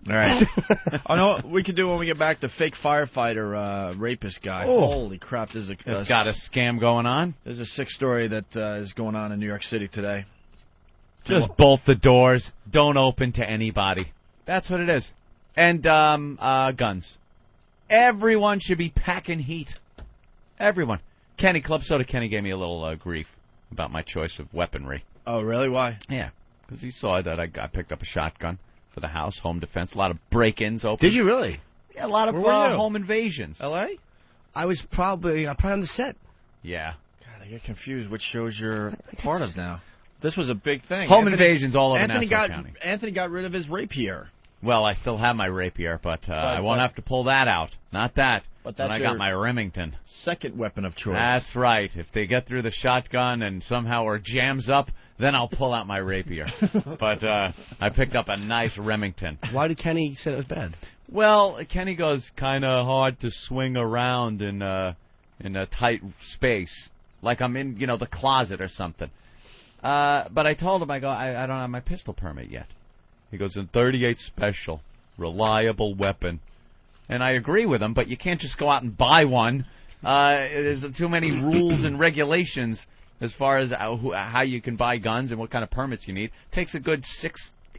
All right. Oh, no, we can do when we get back the fake firefighter rapist guy. Oh. Holy crap. It's got a scam going on. There's a sick story that is going on in New York City today. Just bolt the doors. Don't open to anybody. That's what it is. And guns. Everyone should be packing heat. Everyone. Club Soda Kenny gave me a little grief about my choice of weaponry. Oh, really? Why? Yeah, because he saw that I picked up a shotgun for the house, home defense, a lot of break-ins open. Did you really? Yeah, a lot of home invasions. L.A.? I was probably on the set. Yeah. God, I get confused which shows you're part of now. This was a big thing. Home invasions all over Nassau County. Anthony got rid of his rapier. Well, I still have my rapier, but I won't have to pull that out. Not that. But I got my Remington. Second weapon of choice. That's right. If they get through the shotgun and somehow or jams up, then I'll pull out my rapier. But I picked up a nice Remington. Why did Kenny say it was bad? Well, Kenny goes kind of hard to swing around in a tight space, like I'm in the closet or something. But I told him, I don't have my pistol permit yet. He goes, in .38 special, reliable weapon. And I agree with him, but you can't just go out and buy one. There's too many rules and regulations as far as how you can buy guns and what kind of permits you need. It takes a good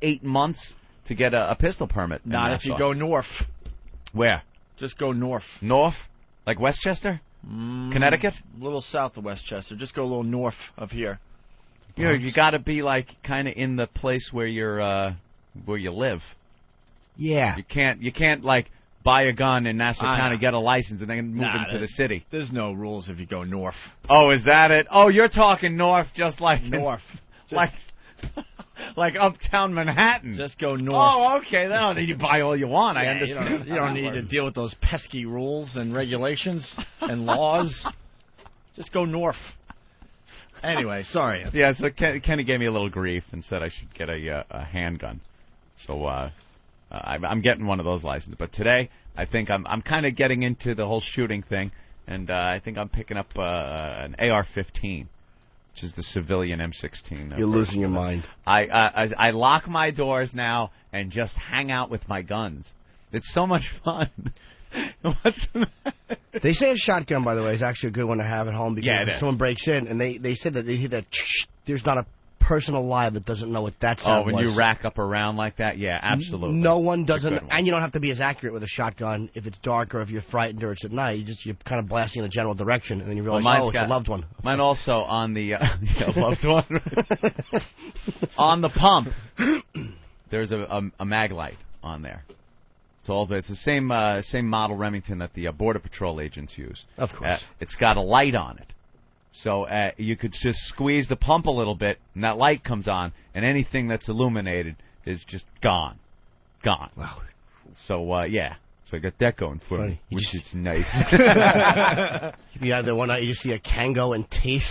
6-8 months to get a pistol permit. Not if you go north. Where? Just go north. North? Like Westchester? Connecticut? A little south of Westchester. Just go a little north of here. You got to be like kind of in the place where you live. Yeah. You can't like buy a gun in Nassau County, get a license, and then move into the city. There's no rules if you go north. Oh, is that it? Oh, you're talking north, just like north, like uptown Manhattan. Just go north. Oh, okay. Then you buy all you want. I understand. You don't need to deal with those pesky rules and regulations and laws. Just go north. Anyway, sorry. Yeah, so Kenny gave me a little grief and said I should get a handgun. So I'm getting one of those licenses. But today, I think I'm kind of getting into the whole shooting thing, and I think I'm picking up an AR-15, which is the civilian M16. You're losing your mind. I lock my doors now and just hang out with my guns. It's so much fun. What's the matter? They say a shotgun, by the way, is actually a good one to have at home because if someone breaks in, and they said that they hear that, there's not a person alive that doesn't know what that sound was. Oh, when you rack up around like that? Yeah, absolutely. No one doesn't, and you don't have to be as accurate with a shotgun if it's dark or if you're frightened or it's at night. You're kind of blasting in a general direction, and then you realize, it's a loved one. Mine also on the loved one. On the pump, there's a mag light on there. It's the same model Remington that the Border Patrol agents use. Of course. It's got a light on it. So you could just squeeze the pump a little bit, and that light comes on, and anything that's illuminated is just gone. Gone. Wow. So, So I got that going for me, which is nice. Yeah, the one night you just see a Kango and teeth.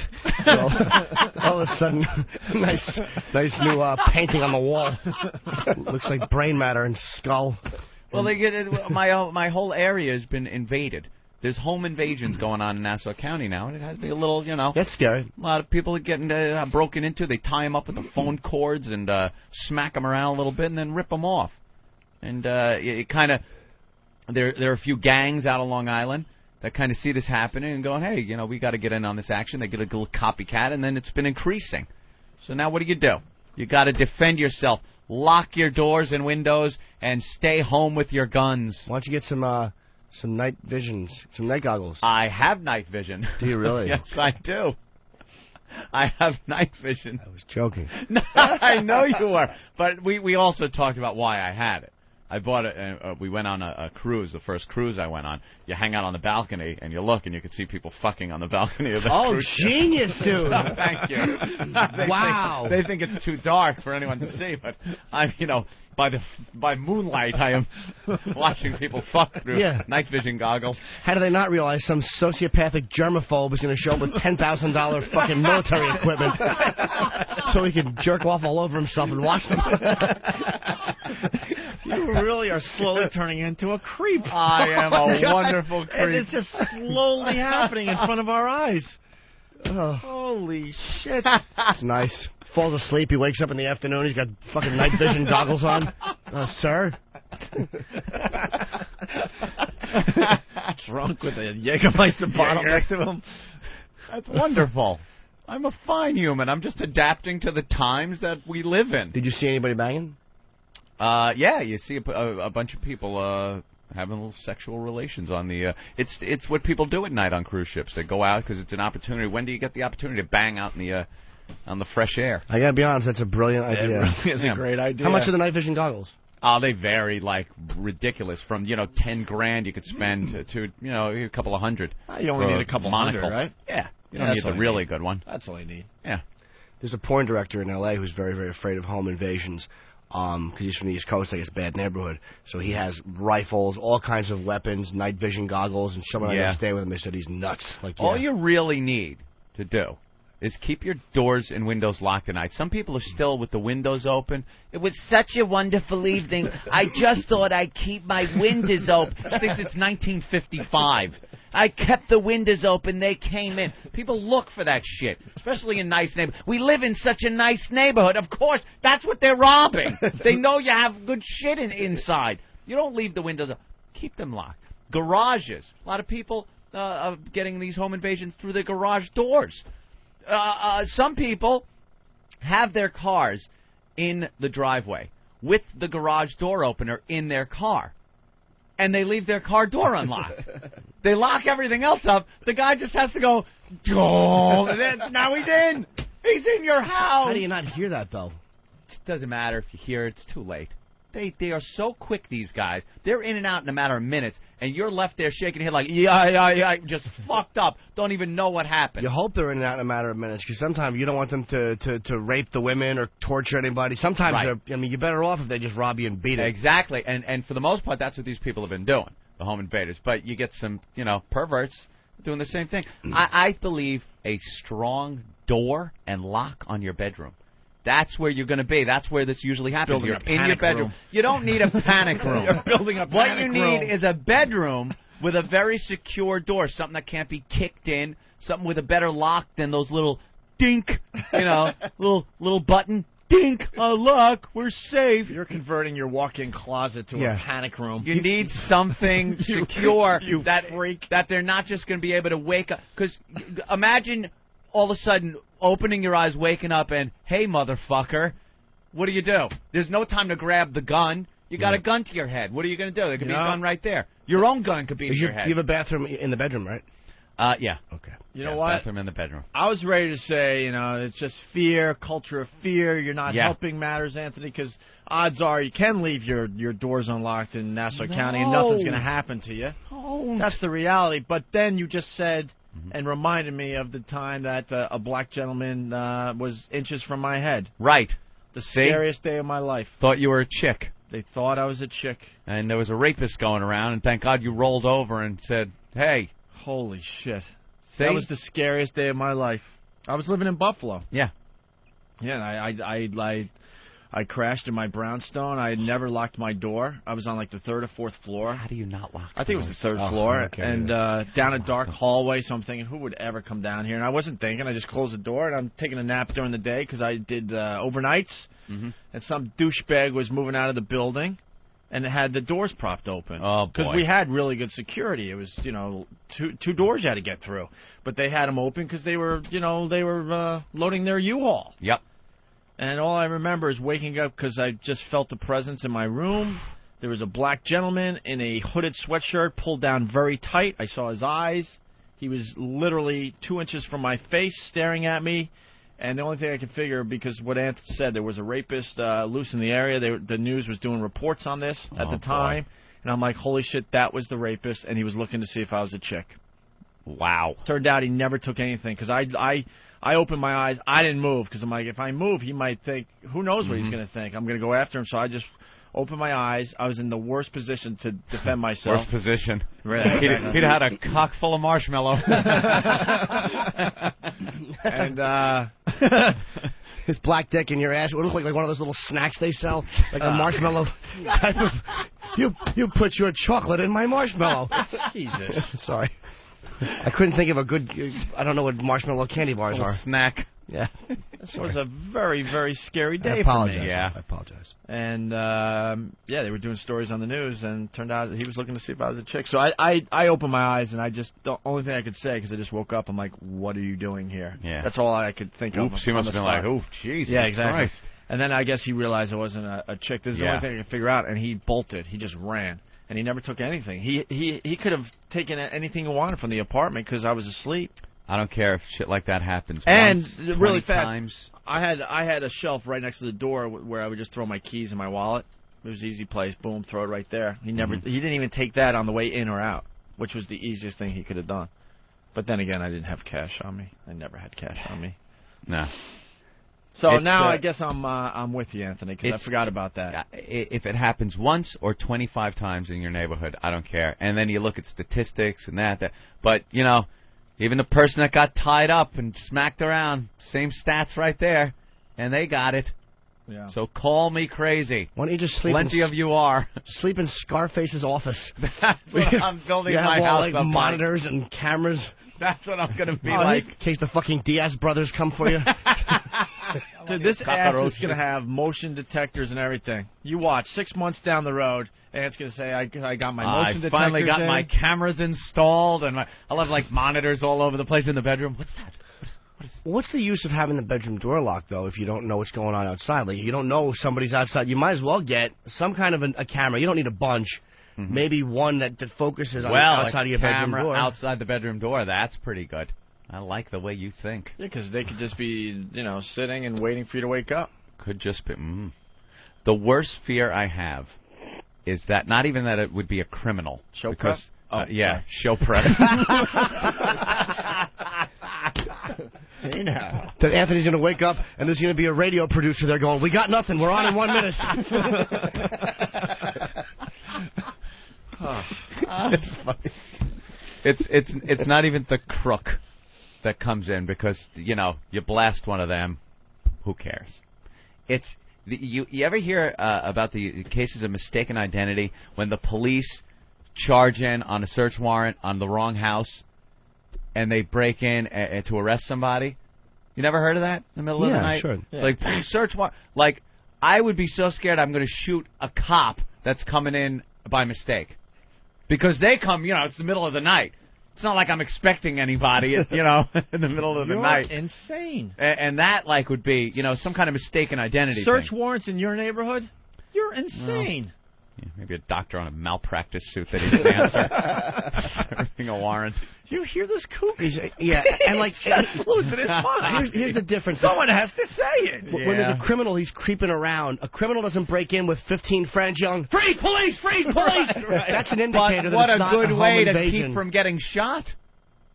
All of a sudden, nice new painting on the wall. Looks like brain matter and skull. Well, my whole area has been invaded. There's home invasions going on in Nassau County now, and it has me a little, That's scary. A lot of people are getting broken into. They tie them up with the phone cords and smack them around a little bit and then rip them off. And it kind of, there are a few gangs out on Long Island that kind of see this happening and going, hey, we got to get in on this action. They get a little copycat, and then it's been increasing. So now what do? You got to defend yourself. Lock your doors and windows and stay home with your guns. Why don't you get some night visions, some night goggles? I have night vision. Do you really? Yes, I do. I have night vision. I was joking. No, I know you were. But we also talked about why I had it. I bought it. We went on a cruise, the first cruise I went on. You hang out on the balcony and you look and you can see people fucking on the balcony of the cruise ship. Oh, genius, dude! Thank you. Wow. They think it's too dark for anyone to see, but by moonlight I am watching people fuck through night vision goggles. How do they not realize some sociopathic germaphobe is going to show up with $10,000 fucking military equipment so he can jerk off all over himself and watch them? You really are slowly turning into a creep. I am a wonderful creep. And it's just slowly happening in front of our eyes. Oh. Holy shit. It's nice. Falls asleep, he wakes up in the afternoon, he's got fucking night vision goggles on. Sir? Drunk with a Jägermeister bottle next to him. That's wonderful. I'm a fine human. I'm just adapting to the times that we live in. Did you see anybody banging? Yeah, you see a bunch of people having little sexual relations on the. It's what people do at night on cruise ships. They go out because it's an opportunity. When do you get the opportunity to bang out in the on the fresh air? I gotta be honest, that's a brilliant idea. It really is a great idea. How much are the night vision goggles? Oh, they vary like ridiculous. From $10,000 you could spend to a couple of hundred. You only need a couple monocle. hundred, right? Yeah, you don't need the really good one. That's all you need. Yeah. There's a porn director in L.A. who's very, very afraid of home invasions. Because he's from the East Coast, like it's a bad neighborhood. So he has rifles, all kinds of weapons, night vision goggles, and someone I stay with him, they said he's nuts. Like, all you really need to do is keep your doors and windows locked at night. Some people are still with the windows open. It was such a wonderful evening. I just thought I'd keep my windows open. She thinks it's 1955. I kept the windows open. They came in. People look for that shit, especially in nice neighborhoods. We live in such a nice neighborhood. Of course, that's what they're robbing. They know you have good shit inside. You don't leave the windows open. Keep them locked. Garages. A lot of people are getting these home invasions through their garage doors. Some people have their cars in the driveway with the garage door opener in their car, and they leave their car door unlocked. They lock everything else up. The guy just has to go, oh, now he's in. He's in your house. How do you not hear that, though? It doesn't matter if you hear it. It's too late. They are so quick, these guys. They're in and out in a matter of minutes, and you're left there shaking your head like, yeah, just fucked up. Don't even know what happened. You hope they're in and out in a matter of minutes, because sometimes you don't want them to rape the women or torture anybody. Sometimes, you're better off if they just rob you and beat it. Exactly, and for the most part, that's what these people have been doing, the home invaders. But you get some, perverts doing the same thing. I believe a strong door and lock on your bedroom. That's where you're going to be. That's where this usually happens. You're in your bedroom. You don't need a panic room. You're building a panic room. What you need is a bedroom with a very secure door, something that can't be kicked in, something with a better lock than those little dink, little button. Dink, a lock, we're safe. You're converting your walk-in closet to a panic room. You need something secure that they're not just going to be able to wake up. Because imagine all of a sudden opening your eyes, waking up, and, hey, motherfucker, what do? There's no time to grab the gun. You got a gun to your head. What are you going to do? There could be a gun right there. Your own gun could be to your head. You have a bathroom in the bedroom, right? Yeah. Okay. You know what? Bathroom in the bedroom. I was ready to say, it's just fear, culture of fear. You're not helping matters, Anthony, because odds are you can leave your doors unlocked in Nassau County and nothing's going to happen to you. Don't. That's the reality. But then you just said and reminded me of the time that a black gentleman was inches from my head. Right. The scariest day of my life. Thought you were a chick. They thought I was a chick. And there was a rapist going around, and thank God you rolled over and said, hey. Holy shit. See? That was the scariest day of my life. I was living in Buffalo. Yeah. Yeah, and I crashed in my brownstone. I had never locked my door. I was on like the third or fourth floor. How do you not lock? I think it was the third floor. Okay, and down a dark hallway, so I'm thinking, who would ever come down here? And I wasn't thinking. I just closed the door, and I'm taking a nap during the day because I did overnights. And some douchebag was moving out of the building. And it had the doors propped open. Oh, boy. Because we had really good security. It was, two doors you had to get through. But they had them open because they were loading their U-Haul. Yep. And all I remember is waking up because I just felt the presence in my room. There was a black gentleman in a hooded sweatshirt pulled down very tight. I saw his eyes. He was literally 2 inches from my face staring at me. And the only thing I could figure, because what Anthony said, there was a rapist loose in the area. The news was doing reports on this at the time. Boy. And I'm like, holy shit, that was the rapist, and he was looking to see if I was a chick. Wow. Turned out he never took anything, because I opened my eyes. I didn't move, because I'm like, if I move, he might think, who knows what he's going to think. I'm going to go after him, so I just opened my eyes. I was in the worst position to defend myself. Worst position. Right, exactly. He'd had a cock full of marshmallow. And his black dick in your ass. It would look like one of those little snacks they sell, like a marshmallow type of. You put your chocolate in my marshmallow. Jesus. Sorry. I couldn't think of a good. I don't know what marshmallow candy bars are. Snack. Yeah. This was a very, very scary day for me. Yeah. I apologize. And, yeah, they were doing stories on the news, and turned out that he was looking to see if I was a chick. So I opened my eyes, and the only thing I could say, because I just woke up, I'm like, what are you doing here? Yeah. That's all I could think of. Oops, he must have been like, oof, Jesus Yeah, exactly. Christ. And then I guess he realized it wasn't a chick. This is the only thing I could figure out, and he bolted. He just ran. And he never took anything. He could have taken anything he wanted from the apartment because I was asleep. I don't care if shit like that happens. And once, really 20 fast, times. I had a shelf right next to the door where I would just throw my keys and my wallet. It was an easy place. Boom, throw it right there. He didn't even take that on the way in or out, which was the easiest thing he could have done. But then again, I didn't have cash on me. I never had cash on me. No. So now I guess I'm with you, Anthony, because I forgot about that. If it happens once or 25 times in your neighborhood, I don't care. And then you look at statistics and that. But, you know, even the person that got tied up and smacked around, same stats right there, and they got it. Yeah. So call me crazy. Why don't you just sleep? Plenty of you are. Sleep in Scarface's office. That's what I'm building my all, house like, up monitors and cameras. That's what I'm going to be like. In case the fucking Diaz brothers come for you. Dude, this ass is going to have motion detectors and everything. You watch. 6 months down the road, and it's going to say, I got my motion detectors I finally got in. my cameras installed, and I'll have, like, monitors all over the place in the bedroom. What's that? What's the use of having the bedroom door locked, though, if you don't know what's going on outside? Like, you don't know somebody's outside. You might as well get some kind of a camera. You don't need a bunch. Mm-hmm. Maybe one that focuses on outside of your bedroom door. Outside the bedroom door, that's pretty good. I like the way you think. Yeah, because they could just be, sitting and waiting for you to wake up. Could just be. The worst fear I have is that not even that it would be a criminal. Show prep? Yeah, show prep. That Anthony's going to wake up and there's going to be a radio producer there going, we got nothing, we're on in 1 minute. It's funny. It's not even the crook that comes in because, you blast one of them, who cares? You ever hear about the cases of mistaken identity when the police charge in on a search warrant on the wrong house and they break in to arrest somebody? You never heard of that in the middle of the night? Sure. It's like, search warrant. Like, I would be so scared I'm going to shoot a cop that's coming in by mistake. Because they come, it's the middle of the night. It's not like I'm expecting anybody, in the middle of the night. You're insane. And that, would be, some kind of mistaken identity Search thing. warrants in your neighborhood? You're insane. Yeah, maybe a doctor on a malpractice suit that he didn't answer. Serving a warrant. You hear this kook? Yeah, and he's losing his mind. Here's the difference. Someone has to say it. When there's a criminal, he's creeping around. A criminal doesn't break in with 15 friends yelling, "Freeze, police! Freeze, police!" Right. That's an indicator that what it's a not good a way home to invasion. keep from getting shot.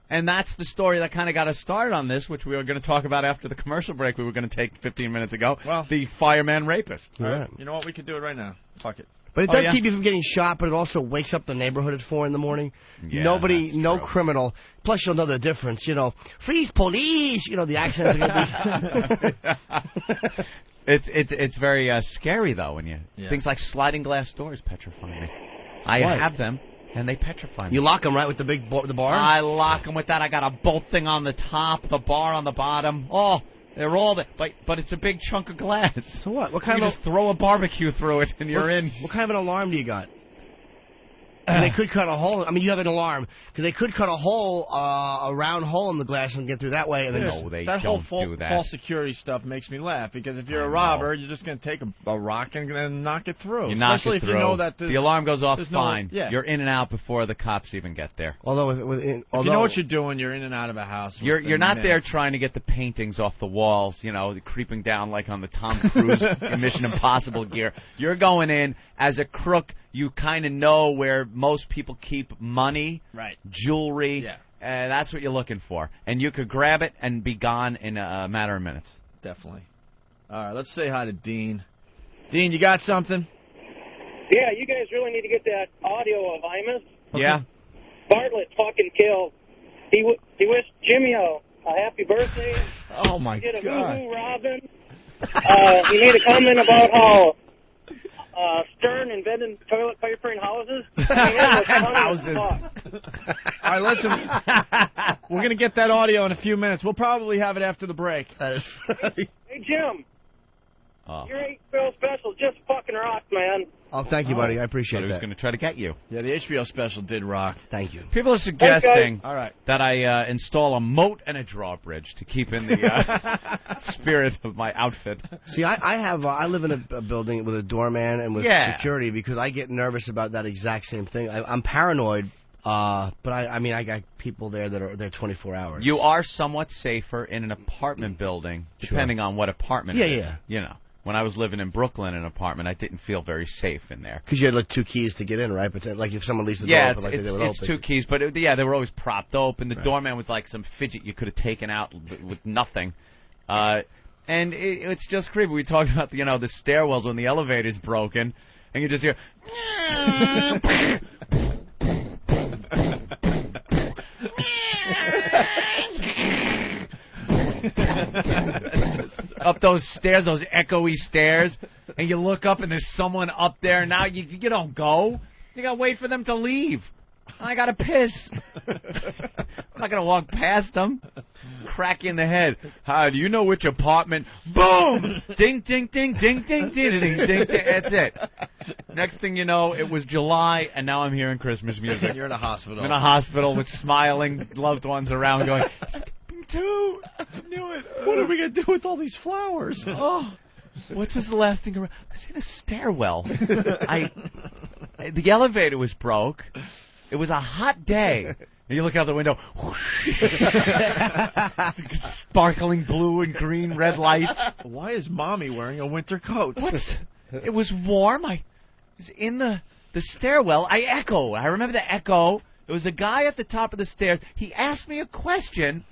And that's the story that kind of got us started on this, which we were going to talk about after the commercial break we were going to take 15 minutes ago. Well, the fireman rapist. All right. You know what? We could do it right now. Fuck it. But it does keep you from getting shot, but it also wakes up the neighborhood at 4 in the morning. Yeah, no criminal. Plus, you'll know the difference. Freeze, police. The accents are going to be. It's very scary though when things like sliding glass doors petrify me. I have them. And they petrify me. You lock them, right, with the the bar? I lock them with that. I got a bolt thing on the top, the bar on the bottom. Oh, they're all there. But it's a big chunk of glass. So what? What you kind of just throw a barbecue through it and you're in. What kind of an alarm do you got? They could cut a hole. I mean, you have an alarm because they could cut a hole, a round hole in the glass and get through that way. And then no, they that don't whole do that. False security stuff makes me laugh because if you're a robber, you're just going to take a rock and then knock it through. You knock Especially it if through. you know that the alarm goes off fine. You're in and out before the cops even get there. Although, if you know what you're doing, you're in and out of a house. You're not there trying to get the paintings off the walls, creeping down like on the Tom Cruise Mission Impossible gear. You're going in as a crook. You kind of know where most people keep money, jewelry. Yeah. That's what you're looking for. And you could grab it and be gone in a matter of minutes. Definitely. All right, let's say hi to Dean. Dean, you got something? Yeah, you guys really need to get that audio of Imus. Okay. Yeah. Bartlett fucking killed. He wished Jimmy a happy birthday. Oh, my God. He did a woo-hoo Robin. He made a comment about how Stern invented toilet paper in houses. Houses. All right, listen. We're going to get that audio in a few minutes. We'll probably have it after the break. And Hey, Jim. Oh. Your HBO special just fucking rocks, man. Oh, thank you, buddy. I appreciate I was that. going to try to get you. Yeah, the HBO special did rock. Thank you. People are suggesting All right. that I install a moat and a drawbridge to keep in the spirit of my outfit. See, I live in a building with a doorman and with security because I get nervous about that exact same thing. I'm paranoid, but I mean, I got people there that are there 24 hours. You are somewhat safer in an apartment building, depending on what apartment it is. Yeah. You know. When I was living in Brooklyn in an apartment, I didn't feel very safe in there. Because you had like 2 keys to get in, right? But like if someone leaves the door open, like it's 2 keys, but they were always propped open. The doorman was like some fidget you could have taken out with nothing. And it's just creepy. We talked about the stairwells when the elevator's broken, and you just hear. Up those stairs, those echoey stairs, and you look up and there's someone up there. Now you don't go. You gotta wait for them to leave. I gotta piss. I'm not gonna walk past them. Crack you in the head. How do you know which apartment? Boom! Ding, ding, ding, ding, ding, ding, ding, ding, ding. That's it. Next thing you know, it was July, and now I'm hearing Christmas music. You're in a hospital. I'm in a hospital with smiling loved ones around going, too. I knew it. What are we going to do with all these flowers? Oh, what was the last thing around? I was in a stairwell. The elevator was broke. It was a hot day. And you look out the window. Sparkling blue and green red lights. Why is Mommy wearing a winter coat? It was warm. I was in the stairwell. I remember the echo. There was a guy at the top of the stairs. He asked me a question.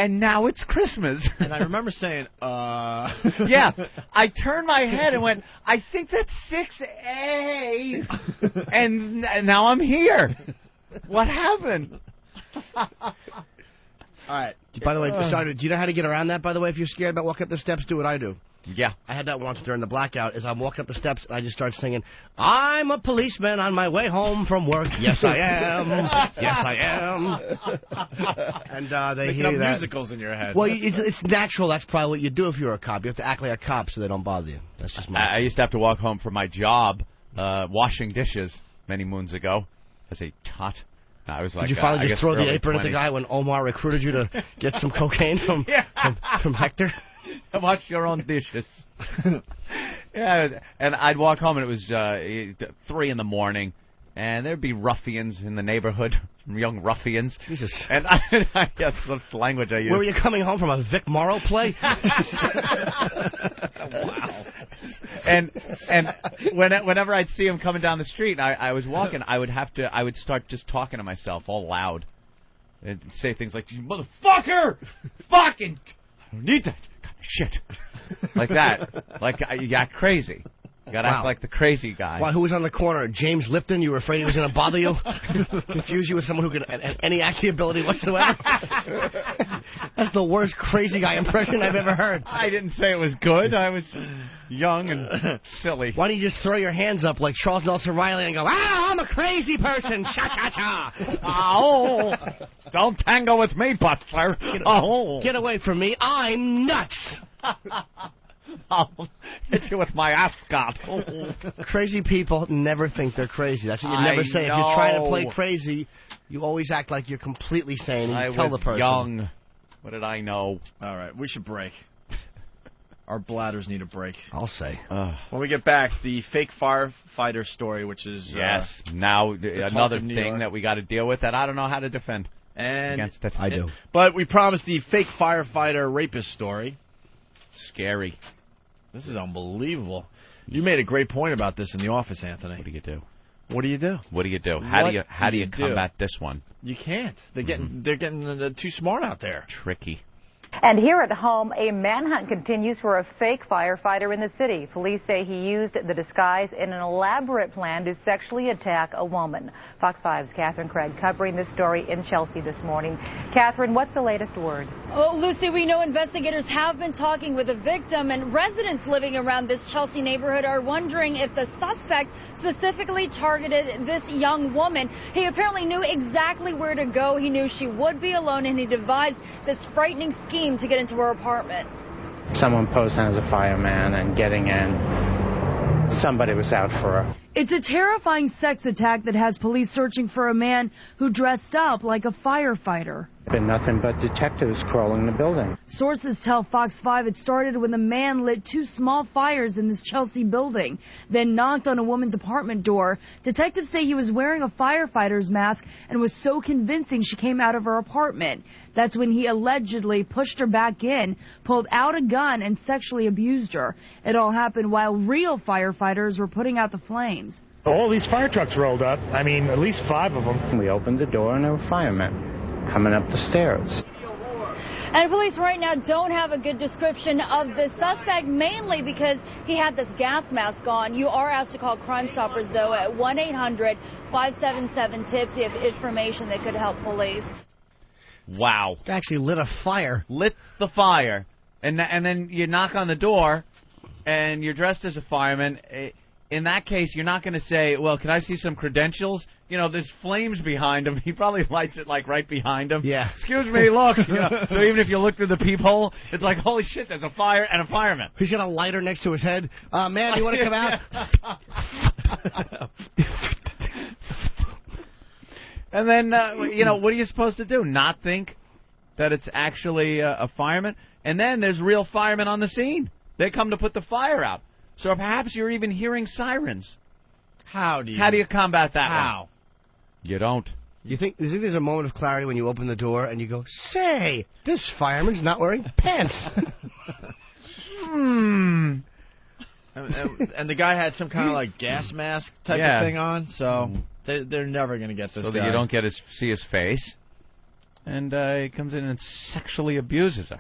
And now it's Christmas. And I remember saying, Yeah. I turned my head and went, I think that's 6A. And now I'm here. What happened? All right. By the way, sorry, do you know how to get around that, by the way? If you're scared about walking up the steps, do what I do. Yeah. I had that once during the blackout. As I'm walking up the steps, and I just start singing, I'm a policeman on my way home from work. Yes, I am. Yes, I am. And they hear that. musicals in your head. Well, it's natural. That's probably what you do if you're a cop. You have to act like a cop so they don't bother you. That's just my... I used to have to walk home from my job washing dishes many moons ago as a tot. I was like, did you finally just throw the apron 20s. at the guy when Omar recruited you to get some cocaine from Hector? Wash your own dishes. Yeah, and I'd walk home and it was 3 in the morning, and there'd be ruffians in the neighborhood, young ruffians. Jesus. And I guess that's the language I use. Where were you coming home from, a Vic Morrow play? Wow. And whenever I'd see him coming down the street, and I was walking, I would start just talking to myself all loud, and say things like, "You motherfucker, fucking, I don't need that kind of shit," like that. Like you got crazy. You got to act like the crazy guy. Why, who was on the corner? James Lipton? You were afraid he was going to bother you? Confuse you with someone who could have any acting ability whatsoever? That's the worst crazy guy impression I've ever heard. I didn't say it was good. I was young and silly. Why don't you just throw your hands up like Charles Nelson Riley and go, I'm a crazy person. Cha-cha-cha. Oh, don't tango with me, Butler. Get away from me. I'm nuts. I'll hit you with my ascot. Crazy people never think they're crazy. That's what you never say. know. If you're trying to play crazy, you always act like you're completely sane. And you tell the person. Young. What did I know? All right, we should break. Our bladders need a break. I'll say. When we get back, the fake firefighter story, which is... Yes. Now, another thing that we got to deal with that I don't know how to defend against it. I do. But we promised the fake firefighter rapist story. Scary. This is unbelievable. You made a great point about this in the office, Anthony. What do you do? What do you do? What do you do? How do you combat this one? You can't. They're getting too smart out there. Tricky. And here at home, a manhunt continues for a fake firefighter in the city. Police say he used the disguise in an elaborate plan to sexually attack a woman. Fox 5's Catherine Craig covering this story in Chelsea this morning. Catherine, what's the latest word? Oh, Lucy, we know investigators have been talking with the victim, and residents living around this Chelsea neighborhood are wondering if the suspect specifically targeted this young woman. He apparently knew exactly where to go. He knew she would be alone, and he devised this frightening scheme to get into her apartment. Someone posing as a fireman and getting in. Somebody was out for her. It's a terrifying sex attack that has police searching for a man who dressed up like a firefighter. Been nothing but detectives crawling the building. Sources tell Fox 5 it started when the man lit 2 small fires in this Chelsea building, then knocked on a woman's apartment door. Detectives say he was wearing a firefighter's mask and was so convincing she came out of her apartment. That's when he allegedly pushed her back in, pulled out a gun, and sexually abused her. It all happened while real firefighters were putting out the flames. All these fire trucks rolled up. I mean, at least 5 of them. We opened the door and there were firemen coming up the stairs. And police right now don't have a good description of the suspect, mainly because he had this gas mask on. You are asked to call Crime Stoppers, though, at 1-800-577-TIPS. You have information that could help police. Wow. Actually lit a fire. Lit the fire. And then you knock on the door, and you're dressed as a fireman. In that case, you're not going to say, well, can I see some credentials? You know, there's flames behind him. He probably lights it, like, right behind him. Yeah. Excuse me, look. You know, so even if you look through the peephole, it's like, holy shit, there's a fire and a fireman. He's got a lighter next to his head. Man, you want to come out? And then, you know, what are you supposed to do? Not think that it's actually a fireman? And then there's real firemen on the scene. They come to put the fire out. So perhaps you're even hearing sirens. How do you combat that? How? One? You don't. Do you think there's a moment of clarity when you open the door and you go, say, this fireman's not wearing pants? And the guy had some kind of like gas mask type of thing on, so they're never going to get this So guy. that you don't get see his face. And he comes in and sexually abuses her.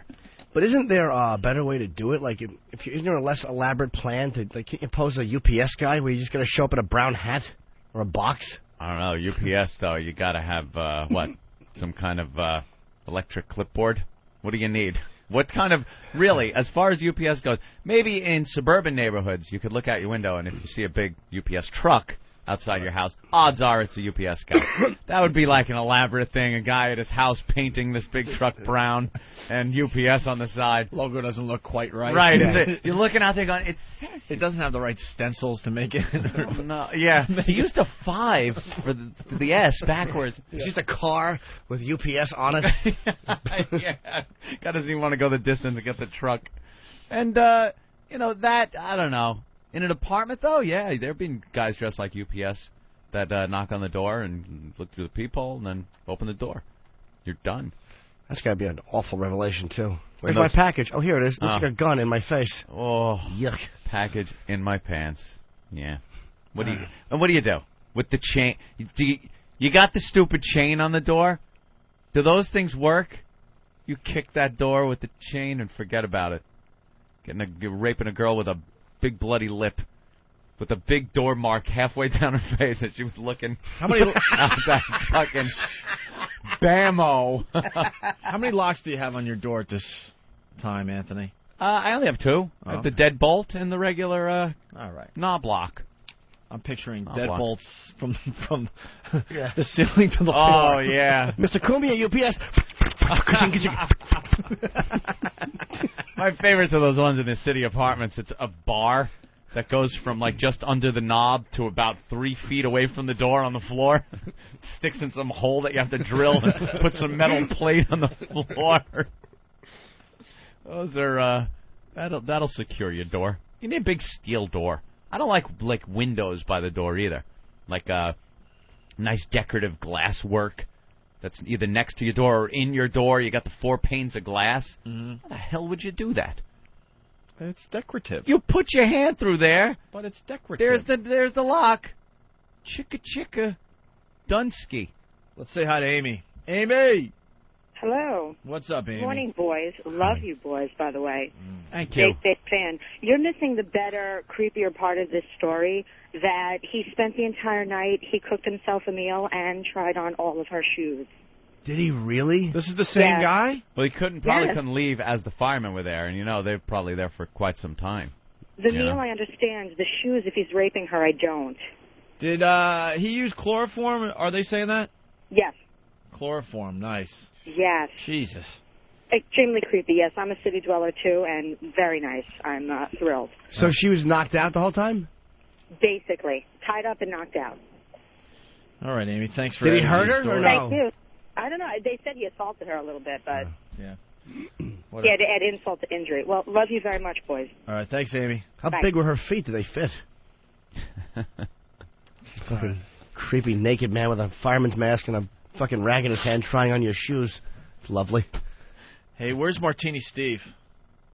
But isn't there a better way to do it? Like, isn't there a less elaborate plan to like impose a UPS guy where you just got to show up in a brown hat or a box? I don't know. UPS, though, you got to have, what, some kind of electric clipboard? What do you need? What kind of, really, as far as UPS goes, maybe in suburban neighborhoods, you could look out your window, and if you see a big UPS truck outside your house, odds are it's a UPS guy. That would be like an elaborate thing, a guy at his house painting this big truck brown and UPS on the side. Logo doesn't look quite right. Right. You're looking out there going, it doesn't have the right stencils to make it. No, yeah. He used a 5 for the S backwards. It's just a car with UPS on it. Yeah. God doesn't even want to go the distance to get the truck. And, you know, that, I don't know. In an apartment, though, yeah, there have been guys dressed like UPS that knock on the door and look through the peephole and then open the door. You're done. That's got to be an awful revelation, too. Where's my package? Oh, here it is. Looks like a gun in my face. Oh, yuck. Package in my pants. Yeah. What do you do with the chain? You got the stupid chain on the door? Do those things work? You kick that door with the chain and forget about it. You're raping a girl with a big bloody lip, with a big door mark halfway down her face, and she was looking. How many? That fucking bammo. How many locks do you have on your door at this time, Anthony? I only have 2. I have the deadbolt and the regular all right knob lock. I'm picturing deadbolts from the ceiling to the floor. Oh yeah, Mr. Cumia, UPS. My favorites are those ones in the city apartments. It's a bar that goes from like just under the knob to about 3 feet away from the door on the floor. Sticks in some hole that you have to drill and put some metal plate on the floor. Those are that'll secure your door. You need a big steel door. I don't like windows by the door either. Like nice decorative glass work that's either next to your door or in your door. You got the 4 panes of glass. Mm-hmm. How the hell would you do that? It's decorative. You put your hand through there. But it's decorative. There's the lock. Chicka Dunsky. Let's say hi to Amy. Amy! Hello. What's up, Amy? Morning, boys. Love you boys, by the way. Thank you. Big fan. You're missing the better, creepier part of this story, that he spent the entire night, he cooked himself a meal, and tried on all of her shoes. Did he really? This is the same guy? Well, he probably couldn't leave as the firemen were there, and you know, they're probably there for quite some time. The meal I understand. The shoes, if he's raping her, I don't. Did he use chloroform? Are they saying that? Yes. Chloroform, nice. Yes. Jesus. Extremely creepy, yes. I'm a city dweller, too, and very nice. I'm thrilled. So she was knocked out the whole time? Basically. Tied up and knocked out. All right, Amy, thanks for... Did he hurt her or no? Thank you. I don't know. They said he assaulted her a little bit, but... Yeah. Yeah, to add insult to injury. Well, love you very much, boys. All right, thanks, Amy. How Thanks. big were her feet? Did they fit? Fucking creepy naked man with a fireman's mask and a fucking rag in his hand trying on your shoes. It's lovely. Hey, where's Martini Steve?